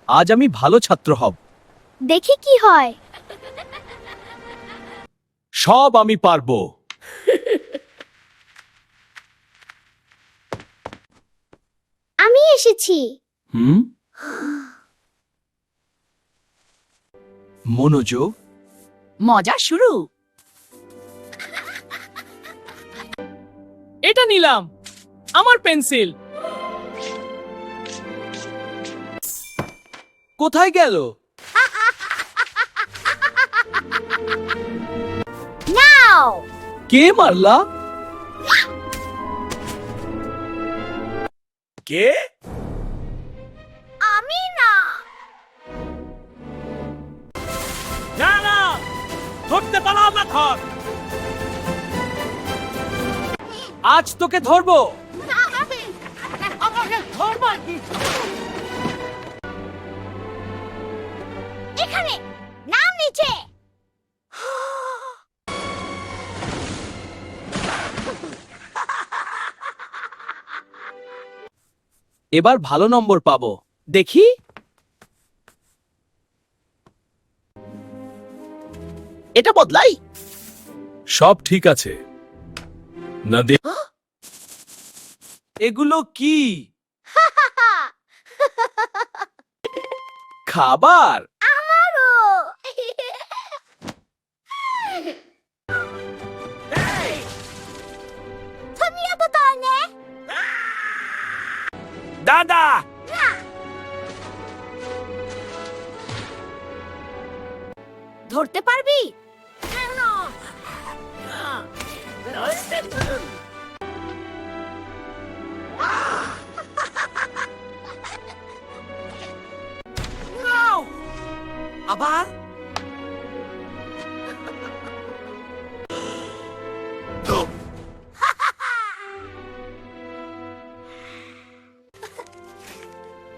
আজ আমি ভালো ছাত্র হব। দেখি কি হয়। সব আমি পারবো। আমি এসেছি। মনোযোগ। মজা শুরু। এটা নিলাম, আমার পেন্সিল। কোথায় গেল? নাও। কে মারলা? কে? আমি না। না না, ধরতে পারলাম না। ধর, আজ তোকে ধরবো। এখানে নাম নিচে। এবার ভালো নম্বর পাবো, দেখি। এটা বদলাই। সব ঠিক আছে না? এগুলো কি? খাবার? আমারও। তুমি এত তানে? দাদা, ধরতে পারবি? আবার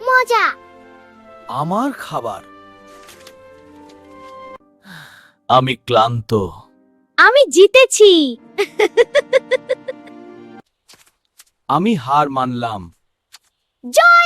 মজা। আমার খাবার। আমি ক্লান্ত। আমি জিতেছি। আমি হার মানলাম। জয়।